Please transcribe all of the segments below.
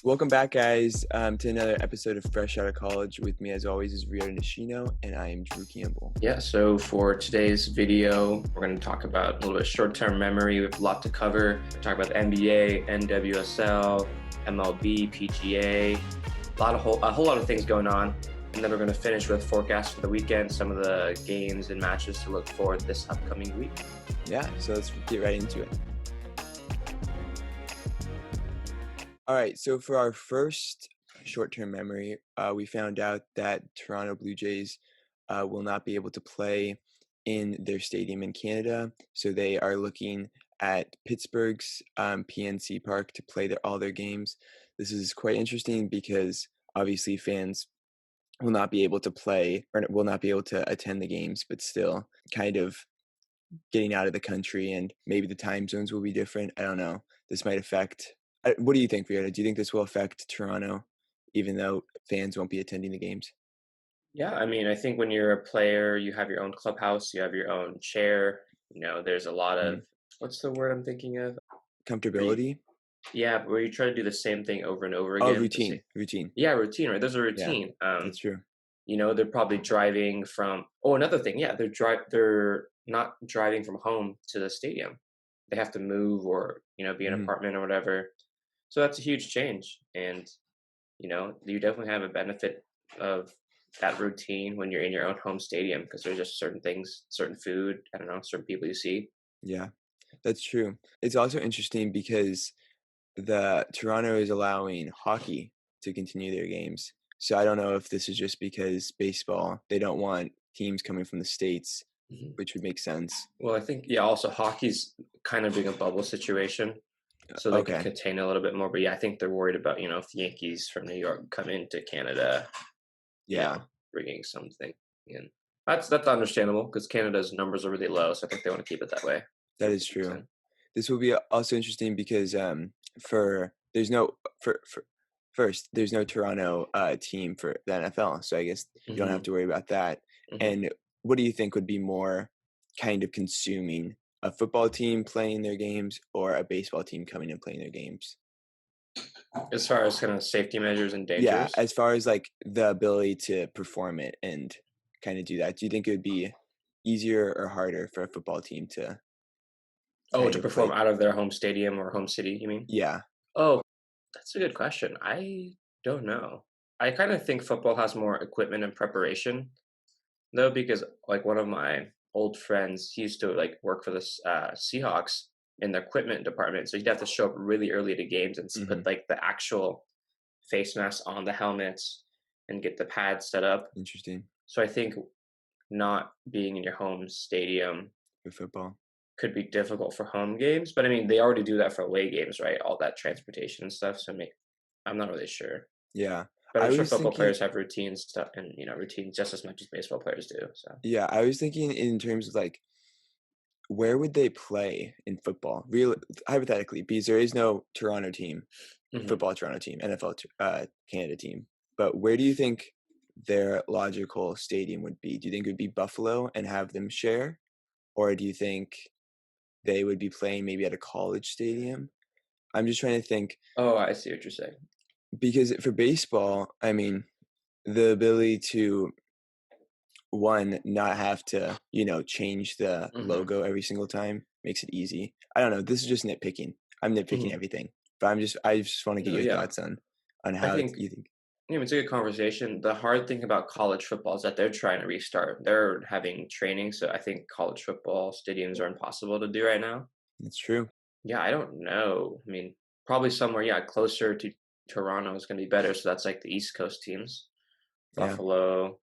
Welcome back, guys, to another episode of Fresh Out of College. With me, as always, is Ryota Nishino, and I am Drew Campbell. Yeah, so for today's video, we're going to talk about a little bit of short-term memory. We have a lot to cover. We're talk about the NBA, NWSL, MLB, PGA, a whole lot of things going on. And then we're going to finish with forecast for the weekend, some of the games and matches to look for this upcoming week. Yeah, so let's get right into it. All right, so for our first short-term memory, we found out that Toronto Blue Jays will not be able to play in their stadium in Canada. So they are looking at Pittsburgh's PNC Park to play all their games. This is quite interesting because obviously fans will not be able to play or will not be able to attend the games, but still kind of getting out of the country, and maybe the time zones will be different. I don't know. This might affect. What do you think, Rihanna? Do you think this will affect Toronto, even though fans won't be attending the games? Yeah, I mean, I think when you're a player, you have your own clubhouse, you have your own chair. There's a lot of, what's the word I'm thinking of? Comfortability? Yeah, where you try to do the same thing over and over Oh, again. routine. Yeah, routine, right? There's a Yeah, routine. that's true. They're probably driving from. Oh, another thing. Yeah, they're not driving from home to the stadium. They have to move or be in an apartment or whatever. So that's a huge change, and you definitely have a benefit of that routine when you're in your own home stadium because there's just certain things, certain food. I don't know, certain people you see. Yeah, that's true. It's also interesting because the Toronto is allowing hockey to continue their games. So I don't know if this is just because baseball, they don't want teams coming from the States, which would make sense. Well, I think also hockey's kind of being a bubble situation, so they can Okay. contain a little bit more. But yeah, I think they're worried about if the Yankees from New York come into Canada, Yeah, bringing something in. That's understandable because Canada's numbers are really low, so I think they want to keep it that way. that is true. This will be also interesting because for there's no for first there's no Toronto team for the NFL, so I guess you don't have to worry about that. And what do you think would be more kind of consuming, a football team playing their games or a baseball team coming and playing their games? As far as kind of safety measures and Yeah, dangers. as far as like the ability to perform it and kind of do that, do you think it would be easier or harder for a football team to Oh, kind to of play? perform out of their home stadium or home city, you mean? Yeah. Oh, that's a good question. I don't know. I kind of think football has more equipment and preparation, though, because like one of my old friends, he used to like work for the Seahawks in the equipment department, so he'd have to show up really early to games and put like the actual face mask on the helmets and get the pads set up. Interesting. So I think not being in your home stadium For football. could be difficult for home games, but I mean, they already do that for away games, right? All that transportation and stuff. So I'm not really sure, Yeah. but I I'm sure was football thinking players have routines stuff and routines just as much as baseball players do. So yeah, I was thinking in terms of like where would they play in football? Real hypothetically, because there is no Toronto team, football Toronto team, NFL Canada team. But where do you think their logical stadium would be? Do you think it would be Buffalo and have them share? Or do you think they would be playing maybe at a college stadium? I'm just trying to think oh, I see what you're saying. because for baseball, I mean, the ability to not have to change the logo every single time makes it easy. I don't know, this is just nitpicking. I'm nitpicking everything, but I just want to get No, your yeah, thoughts on I how think you think. it's a good conversation. The hard thing about college football is that they're trying to restart. They're having training, so I think college football stadiums are impossible to do right now. It's true. Yeah, I don't know. I mean, probably somewhere, closer to Toronto is going to be better. So that's like the East Coast teams, Yeah, Buffalo,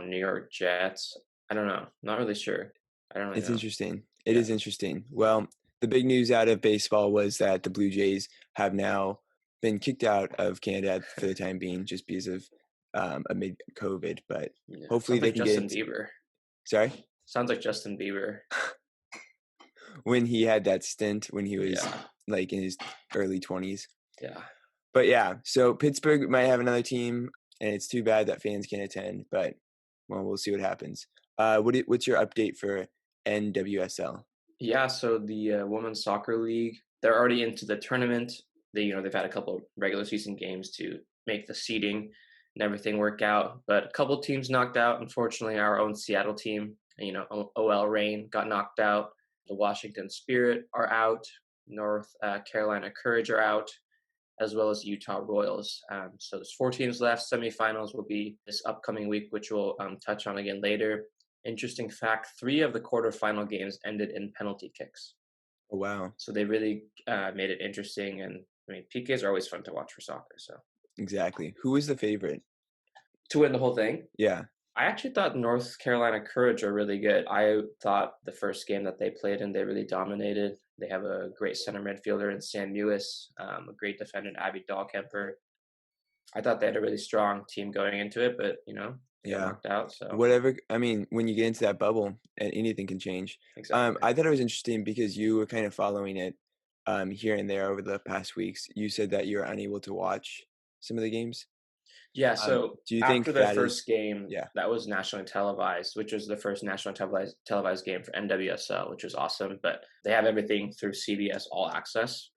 New York Jets. I don't know. Not really sure. I don't really it's know. interesting. It Yeah. is interesting. Well, the big news out of baseball was that the Blue Jays have now been kicked out of Canada for the time being, just because of amid COVID. But Yeah. hopefully Sounds they like can get Justin into. Bieber. Sorry. Sounds like Justin Bieber. When he had that stint when he was Yeah. like in his early 20s. Yeah. But yeah, so Pittsburgh might have another team, and it's too bad that fans can't attend. But well, we'll see what happens. What's your update for NWSL? Yeah. So the Women's Soccer League, they're already into the tournament. they've had a couple of regular season games to make the seeding and everything work out. But a couple teams knocked out. Unfortunately, our own Seattle team, OL Reign got knocked out. The Washington Spirit are out. North Carolina Courage are out, as well as Utah Royals. So there's 4 teams left. Semifinals will be this upcoming week, which we'll touch on again later. Interesting fact: 3 of the quarterfinal games ended in penalty kicks. Oh, wow. So they really made it interesting. And I mean, PKs are always fun to watch for soccer. So Exactly. Who was the favorite? to win the whole thing, Yeah. I actually thought North Carolina Courage are really good. I thought the first game that they played in, they really dominated. They have a great center midfielder in Sam Mewis, a great defender, Abby Dahlkemper. I thought they had a really strong team going into it, but they got Yeah. knocked out. So Whatever. I mean, when you get into that bubble, anything can change. exactly. I thought it was interesting because you were kind of following it here and there over the past weeks. You said that you were unable to watch some of the games. Yeah. So Do you after think their that is? first game, Yeah. that was nationally televised, which was the first national televised game for NWSL, which was awesome. But they have everything through CBS All Access.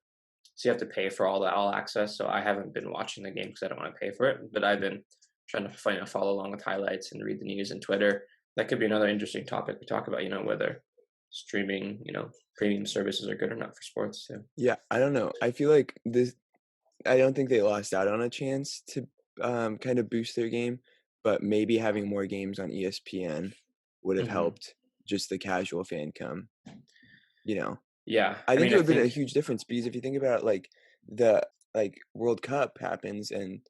So you have to pay for all that all access. So I haven't been watching the game because I don't want to pay for it. But I've been trying to follow along with highlights and read the news and Twitter. That could be another interesting topic we talk about. Whether streaming, premium services are good or not for sports too. Yeah. I don't know. I feel like this. I don't think they lost out on a chance to kind of boost their game, but maybe having more games on ESPN would have Hmm. helped just the casual fan come. You know, Yeah, I I think mean, it I would have been a think huge difference because if you think about it, like the World Cup happens and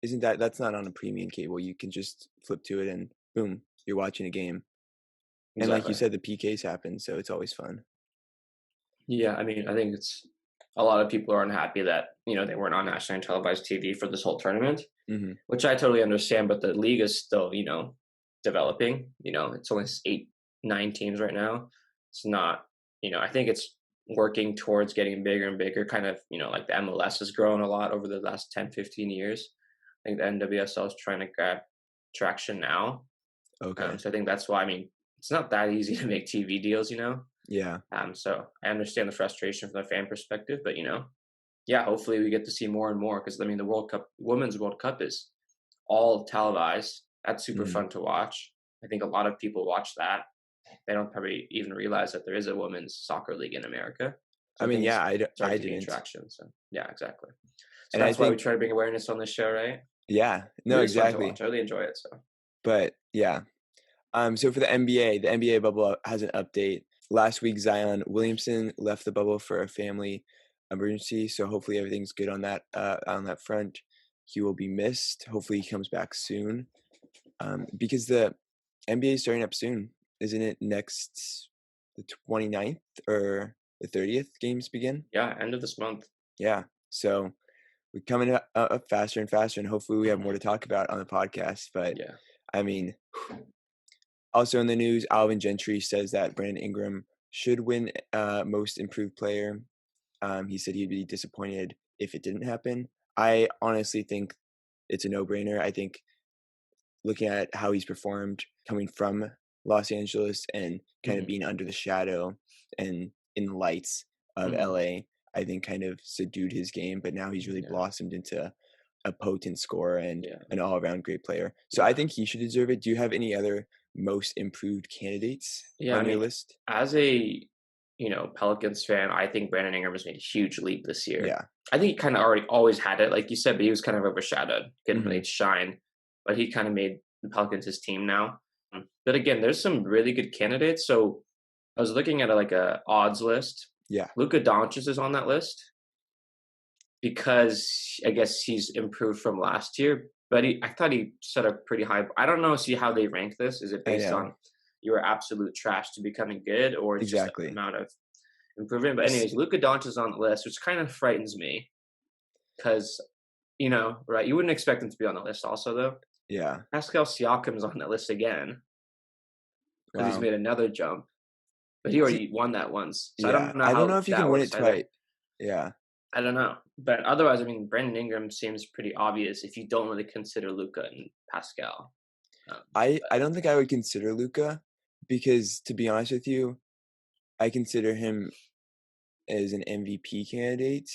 isn't that's not on a premium cable. You can just flip to it and boom, you're watching a game. And like you exactly. said, the PKs happen, so it's always fun. Yeah, I mean, I think it's a lot of people are unhappy that they weren't on nationally televised TV for this whole tournament, Hmm. which I totally understand. But the league is still developing. It's only 8, 9 teams right now. It's not. I think it's working towards getting bigger and bigger. Kind of like the MLS has grown a lot over the last 10, 15 years. I think the NWSL is trying to grab traction now. Okay. So I think that's why. I mean, it's not that easy to make TV deals. Yeah. So I understand the frustration from the fan perspective, but yeah, hopefully we get to see more and more because I mean the World Cup, Women's World Cup is all televised. That's super Mhm. fun to watch. I think a lot of people watch that. They don't probably even realize that there is a women's soccer league in America. I So mean, things yeah, starting I to gain didn't. traction. So yeah, exactly. So And I that's why we think try to bring awareness on this show, right? yeah, no, Really is fun to watch. exactly. I really enjoy it. So But yeah. So for the NBA bubble has an update. Last week, Zion Williamson left the bubble for a family emergency, so hopefully everything's good on that front. He will be missed. Hopefully he comes back soon. Because the NBA is starting up soon, isn't it? Next, the 29th or the 30th games begin. yeah, end of this month. Yeah, so we're coming up faster and faster, and hopefully we have more Hmm. to talk about on the podcast. But Yeah. I mean, also in the news, Alvin Gentry says that Brandon Ingram should win Most Improved Player. He said he'd be disappointed if it didn't happen. I honestly think it's a no-brainer. I think looking at how he's performed coming from Los Angeles and kind of Hmm. being under the shadow and in the lights of Hmm. LA, I think kind of subdued his game, but now he's really Yeah. blossomed into a potent scorer and Yeah. an all-around great player. So I Yeah. think he should deserve it. Do you have any other most improved candidates Yeah, I on your mean, list? as a Pelicans fan, I think Brandon Ingram has made a huge leap this year. Yeah. I think he kind of already always had it, like you said, but he was kind of overshadowed, couldn't really Mhm. shine. But he kind of made the Pelicans his team now. But again, there's some really good candidates. So I was looking at like a odds list. Yeah. Luka Doncic is on that list because I guess he's improved from last year. But I thought he set a pretty high. I don't know. See how they rank this. Is it I based know. on your absolute trash to becoming good, or it's just the Exactly. amount of improvement? But S anyways, Luka Doncic is on the list, which kind of frightens me because right? You wouldn't expect him to be on the list. Also, though, Yeah. Pascal Siakam is on that list again because he's Wow. made another jump, but he See already won that once. So I yeah. don't know I don't know how if you can that win it works twice. either. Yeah. I don't know. But otherwise, I mean, Brandon Ingram seems pretty obvious if you don't really consider Luca and Pascal. I don't think I would consider Luca because to be honest with you, I consider him as an MVP candidate,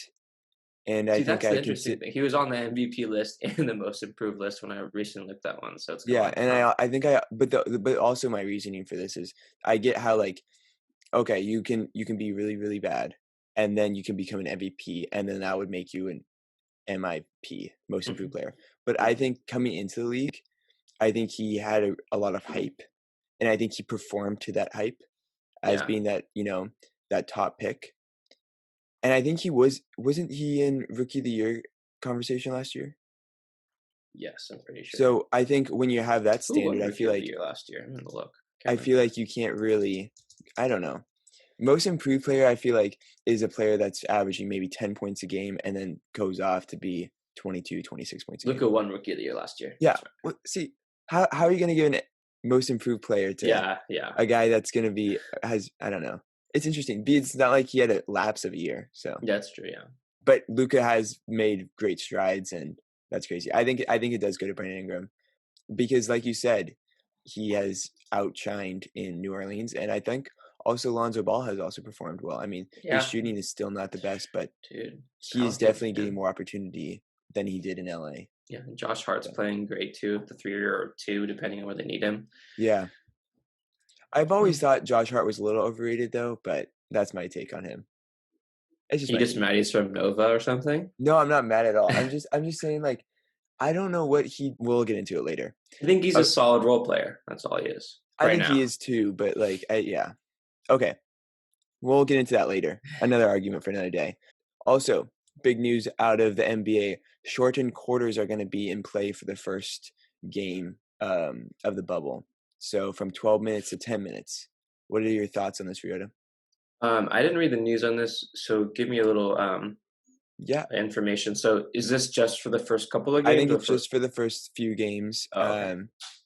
and I See, think that's I the can interesting sit. thing. He was on the MVP list and the most improved list when I recently looked at one, so it's kinda Yeah, like, and huh. I think I but also my reasoning for this is I get how, like, okay, you can be really, really bad, and then you can become an MVP, and then that would make you an MIP, most improved Mhm, player. But I mhm. think coming into the league, I think he had a lot of hype, and I think he performed to that hype as Yeah. being that, that top pick. And I think wasn't he in Rookie of the Year conversation last year? Yes, I'm pretty sure. So I think when you have that Who won standard, Rookie of the Year last year? I'm gonna look. Can't I feel remember. like you can't really, I don't know. Most improved player, I feel like, is a player that's averaging maybe 10 points a game and then goes off to be 22, 26 points a game. Luka won Rookie of the Year last year. Yeah. That's right. Well, see, how are you gonna give an most improved player to Yeah, yeah. a guy that's gonna be has I don't know. It's interesting. It's not like he had a lapse of a year, so That's true, yeah. but Luca has made great strides, and that's crazy. I think it does go to Brandon Ingram because, like you said, he has outshined in New Orleans, and I think also Lonzo Ball has also performed well. I mean, his Yeah, shooting is still not the best, but dude, he's talented, definitely yeah. getting more opportunity than he did in LA. Yeah, and Josh Hart's So, playing great too, the 3 or 2, depending on where they need him. yeah. I've always Mm. thought Josh Hart was a little overrated though, but that's my take on him. It's just You my just take. mad he's from Nova or something? No, I'm not mad at all. I I'm just saying like I don't know what he we'll get into it later. think he's a Uh, solid role player. That's all he is, I right think he now. is too, but like yeah. Okay. We'll get into that later. Another argument for another day. Also, big news out of the NBA. Shortened quarters are going to be in play for the first game of the bubble. So from 12 minutes to 10 minutes. What are your thoughts on this, Ryota? I didn't read the news on this, so give me a little, Yeah, information. So is this just for the first couple of I games think or it's for just for the first few games. Oh, okay.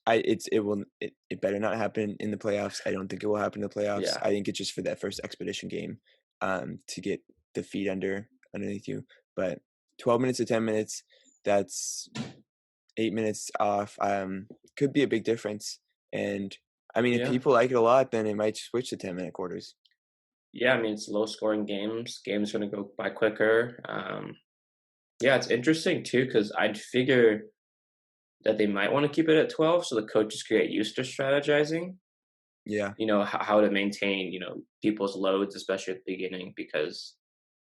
It better not happen in the playoffs. I don't think it will happen in the playoffs. Yeah. I think it's just for that first expedition game, to get the feet underneath you. But 12 minutes to 10 minutes, that's 8 minutes off. Could be a big difference. And I mean, if Yeah. people like it a lot, then it might switch to 10-minute quarters. Yeah, I mean, it's low scoring games. Games gonna go by quicker. Yeah, it's interesting too because 'cause I'd figure that they might wanna keep it at 12 so the coaches could get used to strategizing, Yeah. how to maintain, people's loads, especially at the beginning because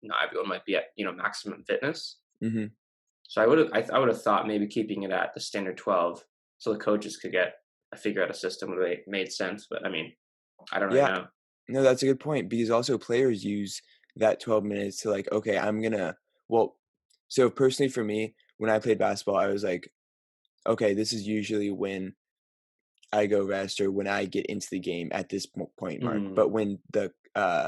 not everyone might be at, maximum fitness. Hmm. So I would've thought maybe keeping it at the standard 12 so the coaches could figure out a system where they made sense, but I mean, I don't really Yeah. know. No, that's a good point because also players use that 12 minutes to like, okay, well, so personally for me, when I played basketball, I was like, okay, this is usually when I go rest or when I get into the game at this point mark. Mm, But when the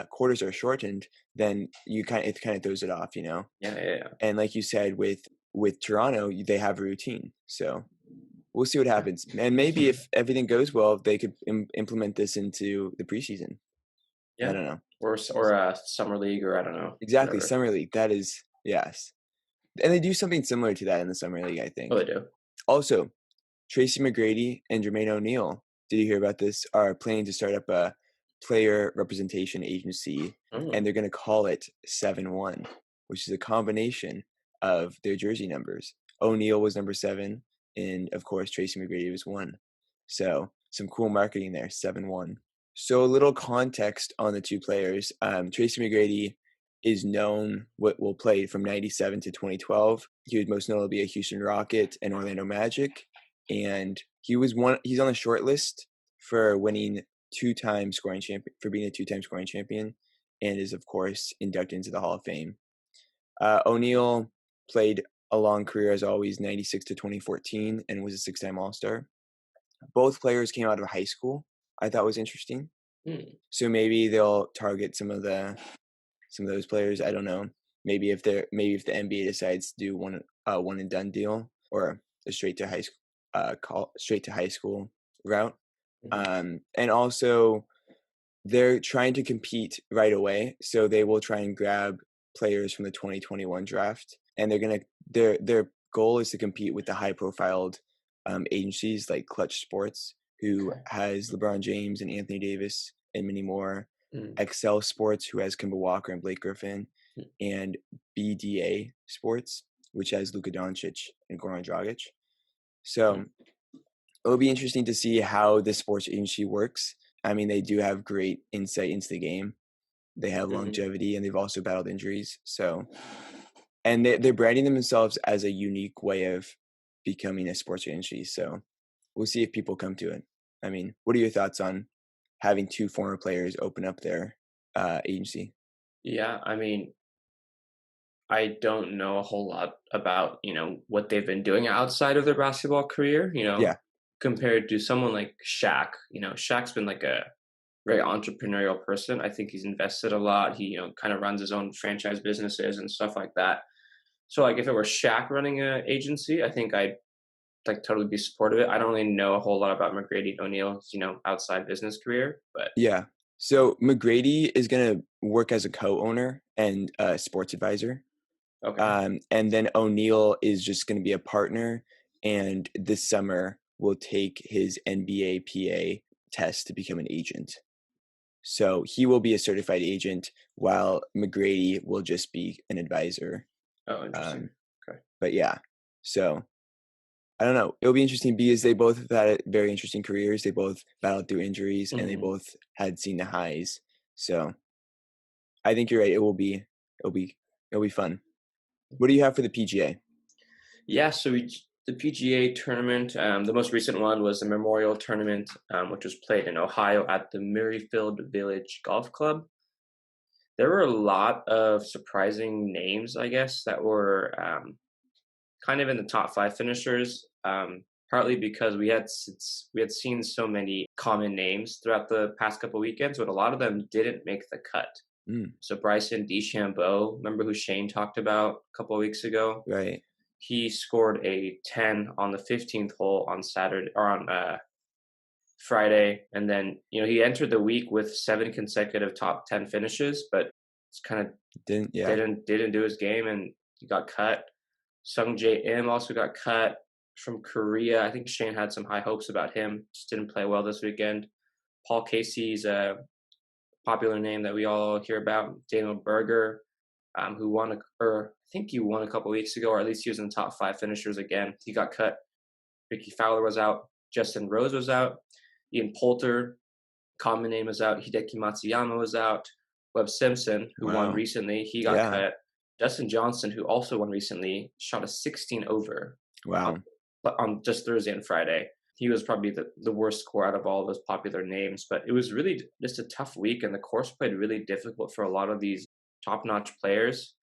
quarters are shortened, then it kind of throws it off, you know. yeah, yeah, yeah. And like you said, with Toronto, they have a routine, so we'll see what Yeah. happens. And maybe if everything goes well, they could implement this into the preseason. I Yeah. don't know. Or summer league or I don't know, Exactly, whatever. summer league. That is yes, and they do something similar to that in the summer league, I Oh, think. they do? Also, Tracy McGrady and Jermaine O'Neal, did you hear about this? Are planning to start up a player representation agency, and Mm, they're going to call it 7-1, which is a combination of their jersey numbers. O'Neal was number 7, and of course Tracy McGrady was 1. So some cool marketing there, 7-1. So a little context on the two players. Tracy McGrady is known what will play from 97 to 2012. He was most notably a Houston Rocket and Orlando Magic. And he's on the short list for winning two-time scoring champion for being a two-time scoring champion and is of course inducted into the Hall of Fame. O'Neal played a long career as always, 96 to 2014, and was a six-time All-Star. Both players came out of high school. I thought was interesting. mm, So maybe they'll target some of those players. I don't know. Maybe if the NBA decides to do one and done deal or a straight to high school route. mhm. And also they're trying to compete right away, so they will try and grab players from the 2021 draft, and their goal is to compete with the high profiled agencies like Clutch Sports, who Okay. has LeBron James and Anthony Davis and many more. Mm, Excel Sports, who has Kimball Walker and Blake Griffin, Mm, and BDA Sports, which has Luka Doncic and Goran Dragic. mm, So it'll be interesting to see how the sports agency works. I mean, they do have great insight into the game. They have mhm. longevity, and they've also battled injuries. So, and they're branding themselves as a unique way of becoming a sports agency. So, we'll see if people come to it. I mean, what are your thoughts on having two former players open up their agency? Yeah, I mean, I don't know a whole lot about, what they've been doing outside of their basketball career, Yeah, compared to someone like Shaq. Shaq's been like a very entrepreneurial person. I think he's invested a lot. He, kind of runs his own franchise businesses and stuff like that. So like if it were Shaq running a agency, I think I'd like totally be supportive of it. I don't really know a whole lot about McGrady and O'Neal's, outside business career, but yeah. So McGrady is going to work as a co-owner and a sports advisor. okay. And then O'Neal is just going to be a partner, and this summer will take his NBA PA test to become an agent. So he will be a certified agent, while McGrady will just be an advisor. Oh, interesting. Um, Okay. but yeah, so I don't know. It'll be interesting because they both have had very interesting careers. They both battled through injuries, and they Mhm. both had seen the highs. So I think you're right. It'll be it'll be fun. What do you have for the PGA? Yeah, so the PGA tournament, the most recent one was the Memorial Tournament, which was played in Ohio at the Merrifield Village Golf Club. There were a lot of surprising names, I guess, that were kind of in the top five finishers. Partly because we had seen so many common names throughout the past couple weekends, but a lot of them didn't make the cut. Mm, So Bryson DeChambeau, remember who Shane talked about a couple of weeks ago? right. He scored a 10 on the 15th hole on Saturday or on Friday, and then he entered the week with 7 consecutive top 10 finishes, but it's kind of Didn't yeah. didn't do his game, and he got cut. Sung J M also got cut from Korea. I think Shane had some high hopes about him. Just didn't play well this weekend. Paul Casey's a popular name that we all hear about. Daniel Berger, who won, or I think he won a couple weeks ago, or at least he was in the top five finishers again. He got cut. Ricky Fowler was out. Justin Rose was out. Ian Poulter, common name, was out. Hideki Matsuyama was out. Webb Simpson, who won Wow. recently, he got Yeah. cut. Dustin Johnson, who also won recently, shot a 16 over on, Wow. on just Thursday and Friday. He was probably the worst score out of all of those popular names, but it was really just a tough week, and the course played really difficult for a lot of these top-notch players.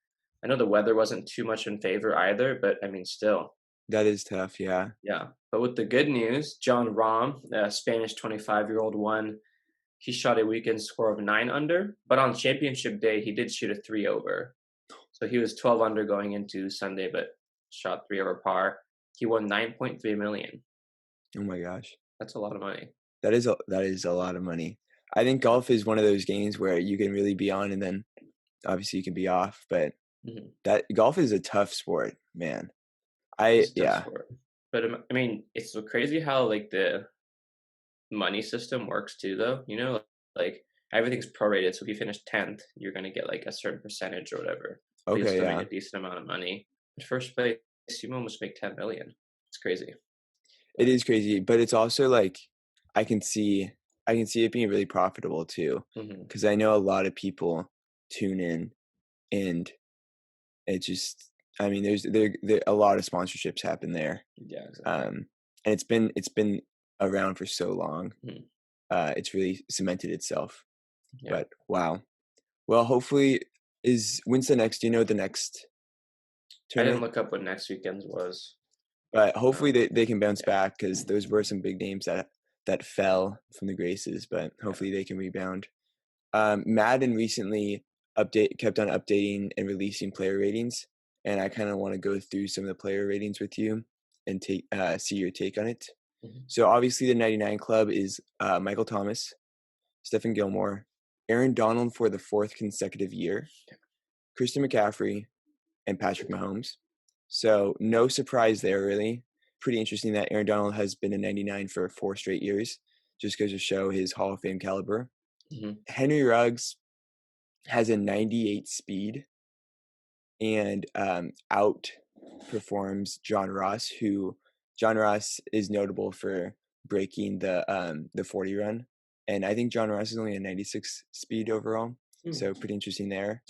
I know the weather wasn't too much in favor either, but I mean, still, That is tough, yeah. yeah. But with the good news, John Rahm, a Spanish 25-year-old, won. He shot a weekend score of 9 under, but on championship day, he did shoot a 3 over. So he was 12 under going into Sunday, but shot 3 over par. He won 9.3 million. Oh my gosh. That's a lot of money. That is a lot of money. I think golf is one of those games where you can really be on and then obviously you can be off, but Mhm. that golf is a tough sport, man. It's a tough Yeah, sport. But I mean, it's so crazy how like the money system works too, though. Like everything's prorated. So if you finish 10th, you're gonna get like a certain percentage or whatever. But you'll okay, still make yeah. a decent amount of money. At first place, you almost make 10 million. It's crazy. It But is crazy, but it's also like I can see I can see it being really profitable too, mhm. because I know a lot of people tune in, and it just I mean, there a lot of sponsorships happen there. Yeah, exactly. Um, and it's been around for so long. Mhm. It's really cemented itself. Yeah. But wow. Well, hopefully is when's the next do you know the next I didn't tournament? look up what next weekend's was. But hopefully Um, they can bounce yeah. back because those were some big names that fell from the Graces, but Yeah. hopefully they can rebound. Madden recently kept on updating and releasing player ratings, and I kind of want to go through some of the player ratings with you and take see your take on it. Mhm. So obviously the 99 club is Michael Thomas, Stephen Gilmore, Aaron Donald for the fourth consecutive year, Christian McCaffrey, and Patrick Mahomes. So no surprise there, really. Pretty interesting that Aaron Donald has been a 99 for 4 straight years, just goes to show his Hall of Fame caliber. Mhm. Henry Ruggs has a 98 speed, and outperforms John Ross, who John Ross is notable for breaking the 40 run. And I think John Ross is only a 96 speed overall, Hmm. so pretty interesting there.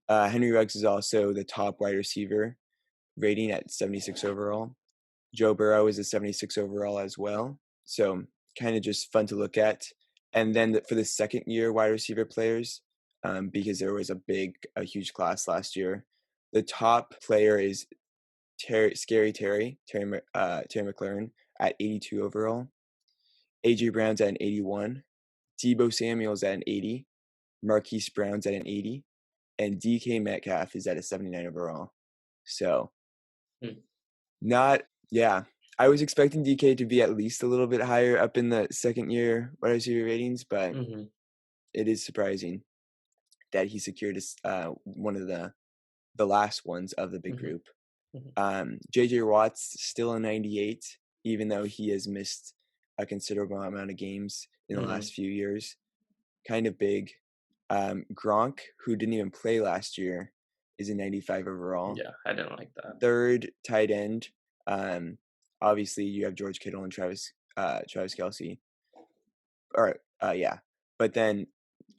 Henry Ruggs is also the top wide receiver rating at 76 overall. Joe Burrow is a 76 overall as well. So kind of just fun to look at. And then for the second year wide receiver players, because there was a huge class last year, the top player is Terry McLaurin at 82 overall. AJ Brown's at an 81. Debo Samuel's at an 80. Marquise Brown's at an 80. And DK Metcalf is at a 79 overall. So Hmm. not, yeah. I was expecting DK to be at least a little bit higher up in the second year wide receiver ratings, but Mm-hmm. it is surprising that he secured one of the last ones of the big Mm-hmm. group. Mm-hmm. JJ Watt's still a 98, even though he has missed a considerable amount of games in the Mm-hmm. last few years. Kind of big. Gronk, who didn't even play last year, is a 95 overall. Yeah, I didn't like that. Third tight end. Obviously, you have George Kittle and Travis Kelsey. Or yeah, but then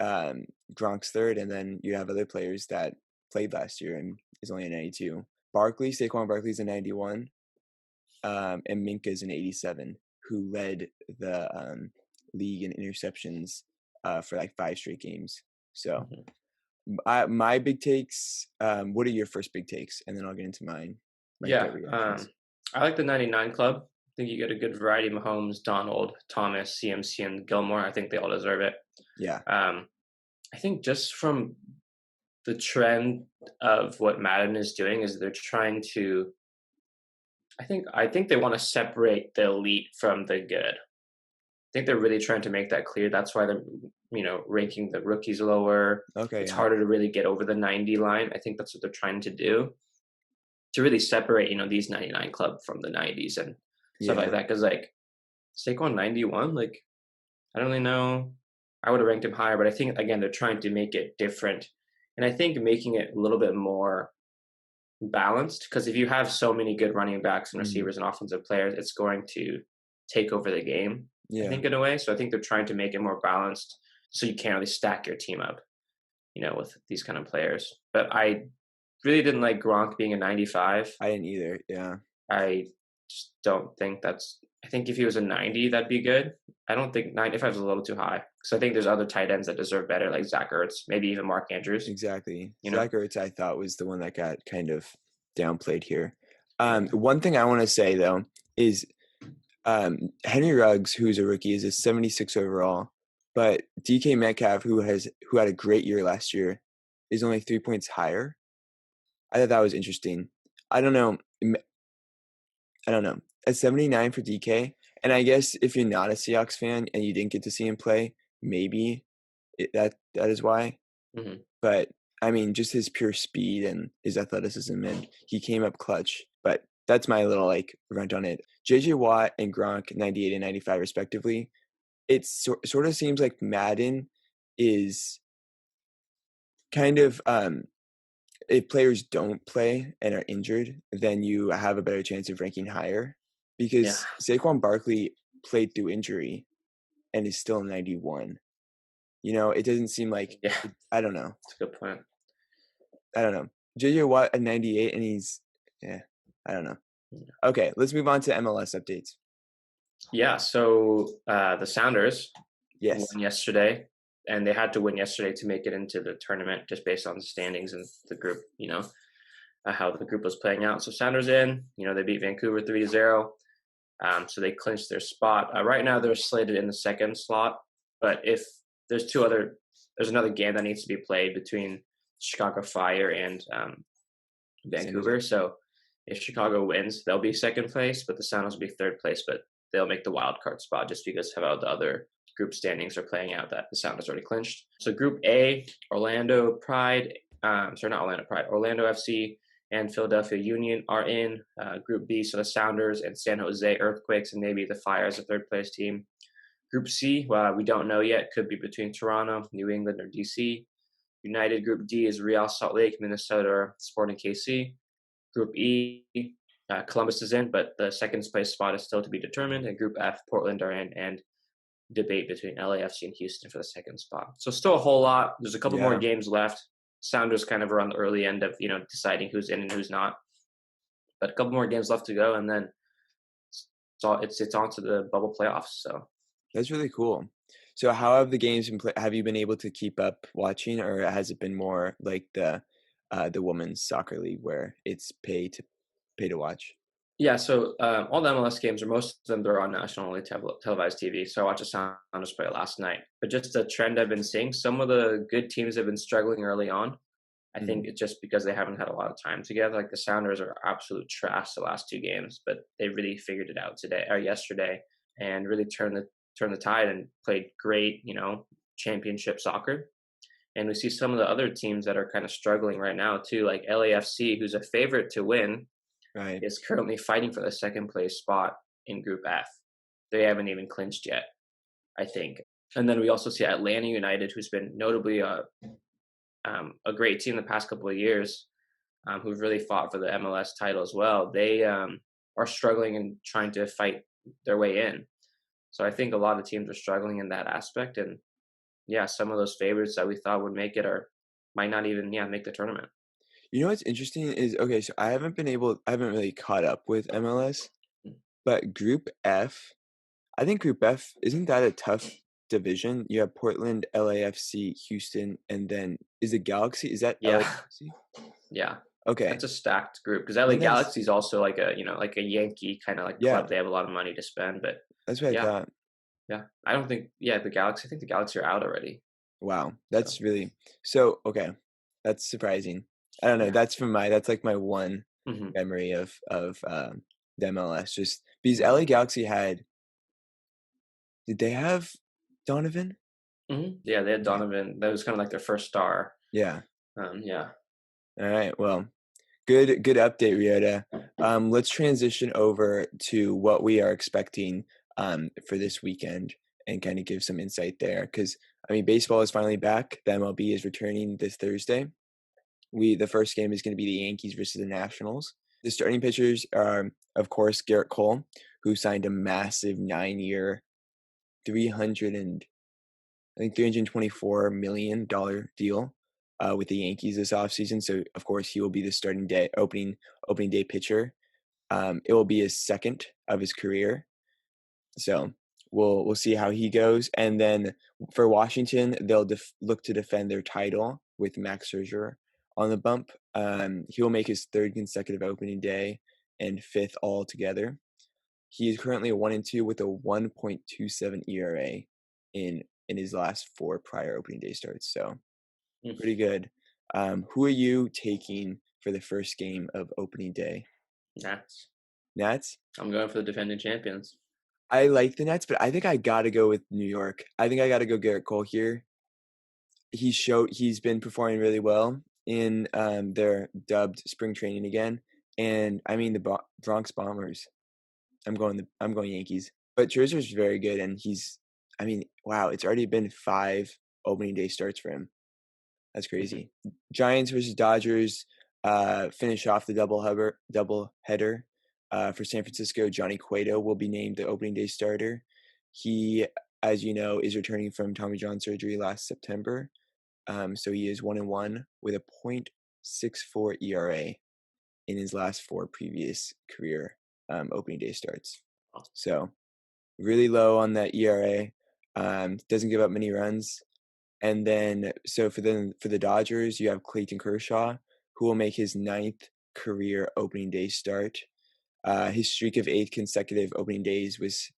Gronk's third, and then you have other players that played last year and is only a 92. Saquon Barkley's a 91, and Minka's an 87, who led the league in interceptions for like 5 straight games. So Mm-hmm. my big takes. What are your first big takes, and then I'll get into mine. My Yeah, gut reactions. I like the 99 club. I think you get a good variety. Mahomes, Donald, Thomas, CMC, and Gilmore. I think they all deserve it. Yeah. I think just from the trend of what Madden is doing is they're trying to. I think they want to separate the elite from the good. I think they're really trying to make that clear. That's why they're ranking the rookies lower. Okay. It's Yeah. harder to really get over the 90 line. I think that's what they're trying to do to really separate these 99 club from the 90s and stuff like Yeah. that. Because like Saquon 91, like I don't really know. I would have ranked him higher, but I think again they're trying to make it different, and I think making it a little bit more balanced. Because if you have so many good running backs and Mhm. receivers and offensive players, it's going to take over the game. I Yeah. think in a way. So I think they're trying to make it more balanced, so you can't really stack your team up, with these kind of players. But I really didn't like Gronk being a 95. I didn't either. Yeah. I just don't think that's. I think if he was a 90, that'd be good. I don't think 95 is a little too high because I think there's other tight ends that deserve better, like Zach Ertz, maybe even Mark Andrews. Exactly. You know? Zach Ertz, I thought, was the one that got kind of downplayed here. Yeah. One thing I want to say though is Henry Ruggs, who's a rookie, is a 76 overall, but DK Metcalf, who had a great year last year, is only 3 points higher. I thought that was interesting. I don't know. I don't know. At 79 for DK, and I guess if you're not a Seahawks fan and you didn't get to see him play, maybe that is why. Hmm. But I mean, just his pure speed and his athleticism, and he came up clutch. But that's my little like rant on it. JJ Watt and Gronk, 98 and 95 respectively. It sort of seems like Madden is kind of if players don't play and are injured, then you have a better chance of ranking higher. Yeah. Because Saquon Barkley played through injury and is still 91. It doesn't seem like Yeah. I don't know. That's a good point. I don't know. JJ Watt at 98, and I don't know. Yeah. Okay, let's move on to MLS updates. Yeah. So the Sounders won Yes, yesterday, and they had to win yesterday to make it into the tournament, just based on the standings and the group. How the group was playing out. So Sounders in. They beat Vancouver 3-0. So they clinched their spot. Right now they're slated in the second slot, but if there's another game that needs to be played between Chicago Fire and San Vancouver. Jose. So if Chicago wins, they'll be second place, but the Sounders will be third place, but they'll make the wild card spot just because of how the other group standings are playing out that the Sounders already clinched. So Group A, Orlando FC and Philadelphia Union are in. Group B, so the Sounders and San Jose Earthquakes and maybe the Fire as a third place team. Group C, we don't know yet. Could be between Toronto, New England, or DC. United. Group D is Real Salt Lake, Minnesota, Sporting KC. Group E, Columbus is in, but the second place spot is still to be determined. And Group F, Portland are in, and debate between LAFC and Houston for the second spot. So still a whole lot. There's a couple more Yeah, games left. Sounders kind of are on the early end of deciding who's in and who's not, but a couple more games left to go, and then it's on to the bubble playoffs. So that's really cool. So how have the games been have you been able to keep up watching, or has it been more like the women's soccer league where it's pay to watch? yeah, so all the MLS games, or most of them, they're on nationally televised TV. So I watched the Sounders play last night. But just the trend I've been seeing, some of the good teams have been struggling early on. I think Mhm. it's just because they haven't had a lot of time together. Like the Sounders are absolute trash the last two games, but they really figured it out today or yesterday and really turned the tide and played great, championship soccer. And we see some of the other teams that are kind of struggling right now too, like LAFC, who's a favorite to win, Right. is currently fighting for the second place spot in Group F. They haven't even clinched yet, I think. And then we also see Atlanta United, who's been notably a great team the past couple of years, who've really fought for the MLS title as well. They are struggling and trying to fight their way in. So I think a lot of teams are struggling in that aspect. And yeah, some of those favorites that we thought would make it are might not even make the tournament. You know what's interesting is okay, so I haven't really caught up with MLS, but Group F, I think Group F, isn't that a tough division? You have Portland, LAFC, Houston, and then is it Galaxy? Is that LA Yeah, Galaxy? yeah. Okay. That's a stacked group because I LA think that's Galaxy is also like a Yankee kind of like yeah, club. They have a lot of money to spend, but that's what I yeah, thought. yeah. I don't think the Galaxy. I think the Galaxy are out already. Wow, So that's really so okay. That's surprising. I don't know. yeah. That's like my one Hmm. memory of the MLS. Just because Yeah. LA Galaxy had, did they have Donovan? Yeah, they had Okay. Donovan. That was kind of like their first star. Yeah. Yeah. All right. Well, good update, Ryota. Let's transition over to what we are expecting for this weekend and kind of give some insight there. Because I mean, baseball is finally back. The MLB is returning this Thursday. The first game is going to be the Yankees versus the Nationals. The starting pitchers are, of course, Garrett Cole, who signed a massive 9-year, 300 and I think $324 million deal with the Yankees this offseason. So of course he will be the opening day pitcher. It will be his second of his career. So we'll see how he goes. And then for Washington, they'll look to defend their title with Max Scherzer on the bump. He will make his third consecutive opening day and fifth altogether. He is currently a 1-2 with a 1.27 ERA in his last four prior opening day starts. So Mm. pretty good. Who are you taking for the first game of opening day? Nats. Nats? I'm going for the defending champions. I like the Nets, but I think I gotta go with New York. I think I gotta go Garrett Cole here. He's been performing really well in their dubbed spring training again, and I mean the Bronx Bombers. I'm going Yankees. But Scherzer's very good, and I mean, wow, it's already been 5 opening day starts for him. That's Hmm. crazy. Giants versus Dodgers finish off the double header for San Francisco. Johnny Cueto will be named the opening day starter. He, as you know, is returning from Tommy John surgery last September. So he is 1-1 with a .64 ERA in his last 4 previous career opening day starts. So really low on that ERA. Doesn't give up many runs. And then, so for the Dodgers, you have Clayton Kershaw, who will make his ninth career opening day start. His streak of 8 consecutive opening days was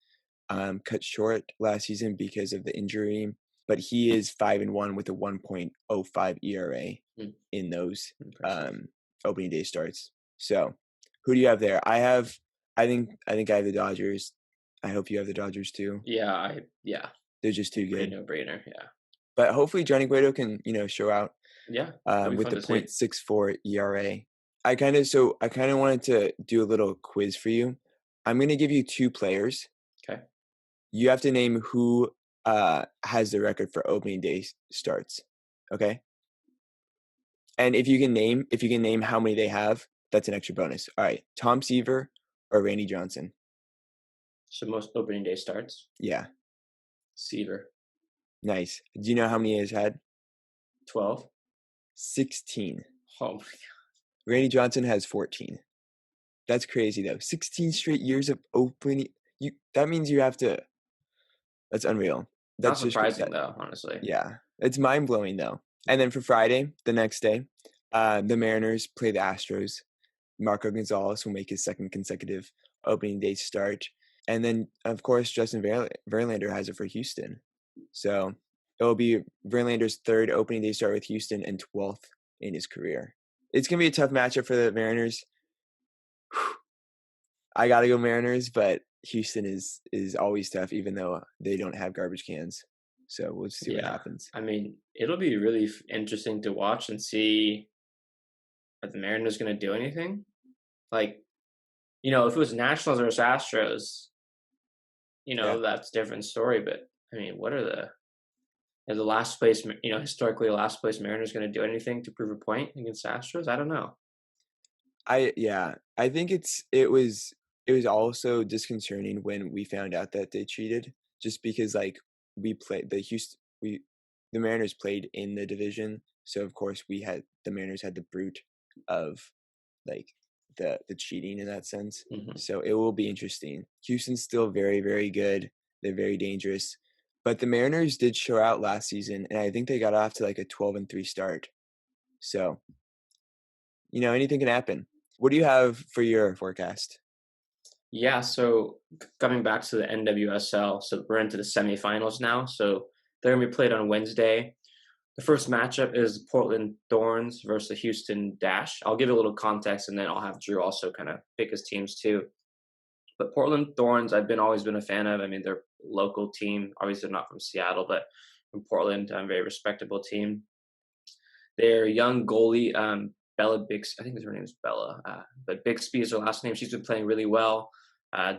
cut short last season because of the injury, but he is 5-1 with a 1.05 ERA Mm. in those Impressive. um, opening day starts. So, who do you have there? I think I have the Dodgers. I hope you have the Dodgers too. Yeah. They're just too Pretty good. no brainer. Yeah. But hopefully Johnny Cueto can, show out Yeah. It'll be with fun the to see. .64 ERA. I kind of wanted to do a little quiz for you. I'm going to give you 2 players. Okay. You have to name who has the record for opening day starts. Okay? And if you can name how many they have, that's an extra bonus. All right, Tom Seaver or Randy Johnson? So most opening day starts. Yeah, Seaver, nice. Do you know how many he has had? 12. 16. Oh my Randy Johnson has 14. That's crazy though. 16 straight years of opening. You that means you have to. That's unreal. Not That's just surprising that. though, honestly. Yeah, it's mind blowing though. And then for Friday, the next day, the Mariners play the Astros. Marco Gonzalez will make his second consecutive opening day start. And then, of course, Justin Verlander has it for Houston. So it will be Verlander's third opening day start with Houston and 12th in his career. It's going to be a tough matchup for the Mariners. I got to go Mariners, but Houston is always tough, even though they don't have garbage cans. So we'll see what Yeah. happens. I mean, it'll be really interesting to watch and see if the Mariners going to do anything. Like, if it was Nationals versus Astros, Yeah. that's a different story. But I mean, are the last place, historically last place Mariners going to do anything to prove a point against Astros? I don't know. I think it was also disconcerting when we found out that they cheated, just because like we played the Mariners played in the division, so of course the Mariners had the brute of like the cheating in that sense. Hmm. So it will be interesting. Houston's still very, very good. They're very dangerous. But the Mariners did show out last season, and I think they got off to like a 12-3 start. So, anything can happen. What do you have for your forecast? Yeah, so coming back to the NWSL, so we're into the semifinals now. So they're gonna be played on Wednesday. The first matchup is Portland Thorns versus the Houston Dash. I'll give a little context, and then I'll have Drew also kind of pick his teams too. But Portland Thorns, always been a fan of. I mean, they're a local team. Obviously, they're not from Seattle, but from Portland, a very respectable team. Their young goalie, Bella Bix, I think her name is Bella, but Bixby is her last name. She's been playing really well,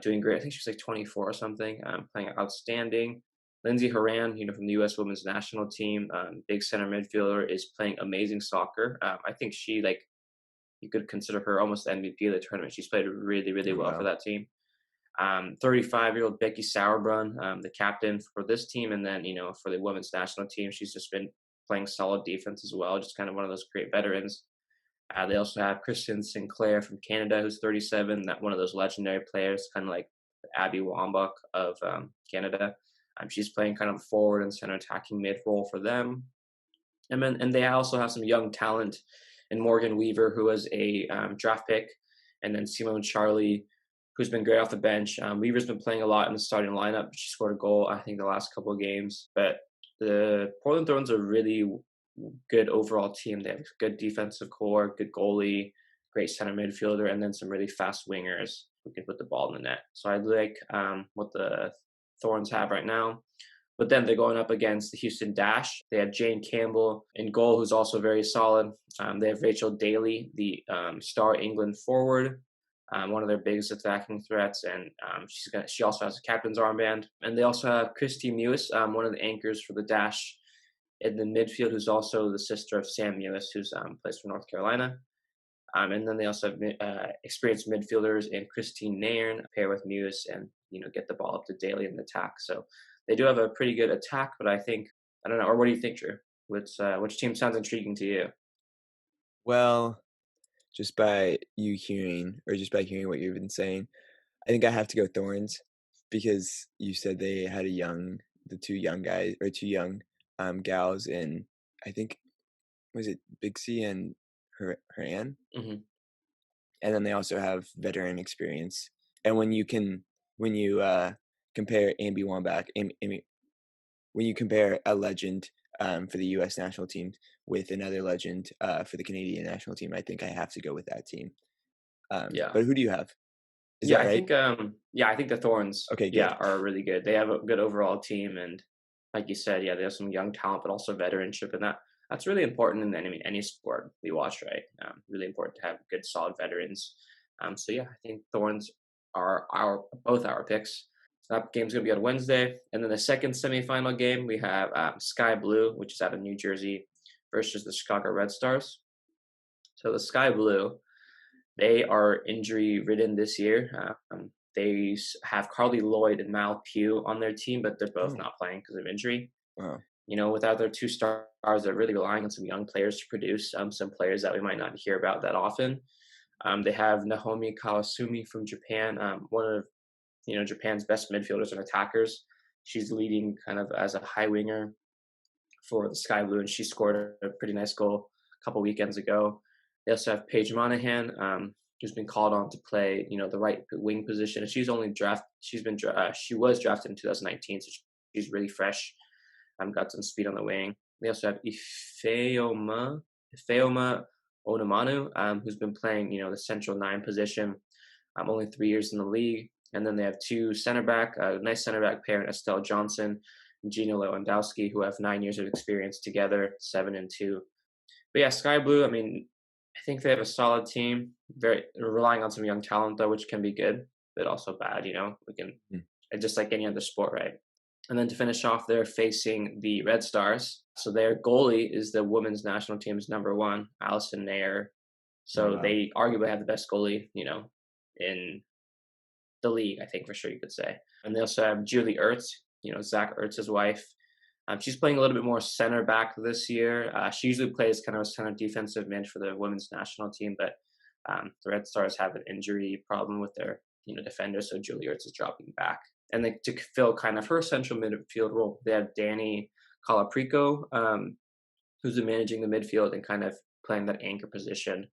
doing great. I think she's like 24 or something, playing outstanding. Lindsay Horan, from the U.S. Women's National Team, big center midfielder, is playing amazing soccer. I think you could consider her almost the MVP of the tournament. She's played really, really Oh, well for wow. that team. 35-year-old Becky Sauerbrunn, the captain for this team, and then for the women's national team, she's just been playing solid defense as well. Just kind of one of those great veterans. They also have Kristen Sinclair from Canada, who's 37, that one of those legendary players, kind of like Abby Wambach of Canada. She's playing kind of forward and center attacking mid role for them. And they also have some young talent in Morgan Weaver, who was a draft pick, and then Simone Charlie, who's been great off the bench. Weaver's been playing a lot in the starting lineup. She scored a goal, I think, the last couple of games. But the Portland Thorns are really good overall team. They have a good defensive core, good goalie, great center midfielder, and then some really fast wingers who can put the ball in the net. So I like what the Thorns have right now. But then they're going up against the Houston Dash. They have Jane Campbell in goal, who's also very solid. They have Rachel Daly, the star England forward, one of their biggest attacking threats, and she also has a captain's armband. And they also have Christy Mewis, one of the anchors for the Dash in the midfield, who's also the sister of Sam Mewis, who's plays for North Carolina. And then they also have experienced midfielders in Christine Nairn, pair with Mewis, and get the ball up to Daly in the attack. So they do have a pretty good attack, but I don't know. Or what do you think, Drew? Which team sounds intriguing to you? Well, just by hearing what you've been saying, I think I have to go Thorns because you said they had the two young guys or two young gals in, I think, was it Bixie and Haran? Hmm. And then they also have veteran experience. And when you compare Ambi Wambach, when you compare a legend for the U.S. national team with another legend for the Canadian national team, I think I have to go with that team. Yeah. But who do you have? Is Yeah, that right? I think the Thorns, Okay, yeah, good. are really good. They have a good overall team, and like you said, yeah, they have some young talent, but also veteranship, and that's really important in any sport we watch, right? Really important to have good, solid veterans. So yeah, I think Thorns are both our picks. That game's gonna be on Wednesday, and then the second semifinal game we have Sky Blue, which is out of New Jersey, versus the Chicago Red Stars. So the Sky Blue, they are injury ridden this year. Have Carly Lloyd and Mal Pugh on their team, but they're both Oh, not playing because of injury. wow. Without their two stars, they're really relying on some young players to produce, some players that we might not hear about that often. They have Naomi Kawasumi from Japan, one of Japan's best midfielders and attackers. She's leading kind of as a high winger for the Sky Blue, and she scored a pretty nice goal a couple weekends ago. They also have Paige Monahan, who's been called on to play, the right wing position. And she's only drafted. She was drafted in 2019, so she's really fresh. Got some speed on the wing. They also have Ifeoma Onamanu, who's been playing, the central nine position. Only 3 years in the league. And then they have two center back, a nice center back pair, Estelle Johnson and Gina Lewandowski, who have 9 years of experience together, 7 and 2. But yeah, Sky Blue, I mean, I think they have a solid team. Very relying on some young talent though, which can be good, but also bad. We can Mm. just like any other sport, right? And then to finish off, they're facing the Red Stars. So their goalie is the women's national team's number one, Allison Nair. Oh, So wow. they arguably have the best goalie, in the league, I think for sure you could say. And they also have Julie Ertz, Zach Ertz's wife. She's playing a little bit more center back this year. She usually plays kind of a center defensive mid for the women's national team, but the Red Stars have an injury problem with their defender, so Julie Ertz is dropping back. And to fill kind of her central midfield role, they have Danny Calaprico, who's been managing the midfield and kind of playing that anchor position.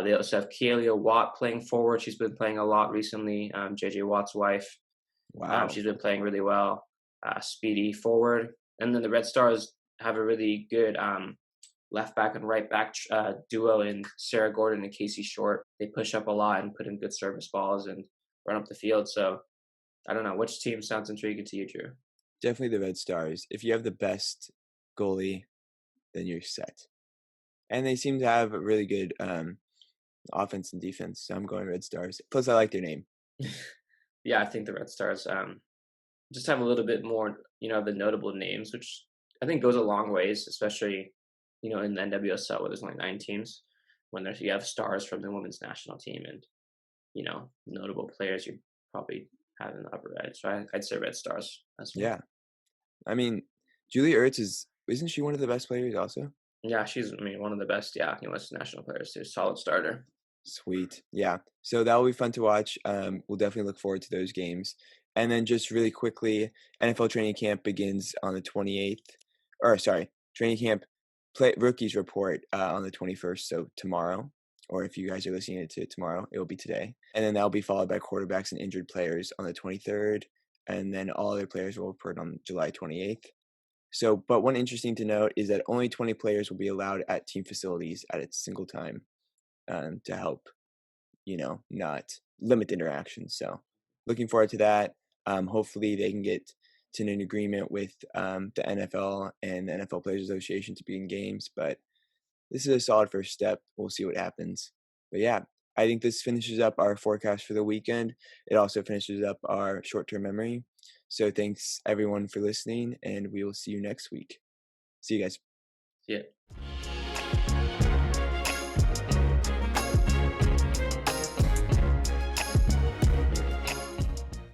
They also have Kealia Watt playing forward. She's been playing a lot recently. JJ Watt's wife. Wow. She's been playing really well. Speedy forward. And then the Red Stars have a really good left back and right back duo in Sarah Gordon and Casey Short. They push up a lot and put in good service balls and run up the field. So I don't know. Which team sounds intriguing to you, Drew? Definitely the Red Stars. If you have the best goalie, then you're set. And they seem to have a really good offense and defense. So I'm going Red Stars. Plus, I like their name. Yeah, I think the Red Stars just have a little bit more, the notable names, which I think goes a long ways, especially, in the NWSL where there's only 9 teams. When you have stars from the women's national team and, notable players you probably have in the upper edge. So I'd say Red Stars as well. Yeah. I mean, Julie Ertz isn't she one of the best players also? Yeah, she's, I mean, one of the best, yeah, US national players too. Solid starter. Sweet. Yeah. So that will be fun to watch. We'll definitely look forward to those games. And then just really quickly, NFL training camp begins on the 28th. Or sorry, training camp rookies report on the 21st. So tomorrow, or if you guys are listening to it tomorrow, it will be today. And then that'll be followed by quarterbacks and injured players on the 23rd. And then all other players will report on July 28th. So, but one interesting to note is that only 20 players will be allowed at team facilities at a single time to help, not limit interactions. So, looking forward to that. Hopefully, they can get to an agreement with the NFL and the NFL Players Association to begin games. But this is a solid first step. We'll see what happens. But yeah, I think this finishes up our forecast for the weekend. It also finishes up our short term memory. So, thanks everyone for listening, and we will see you next week. See you guys. Yeah.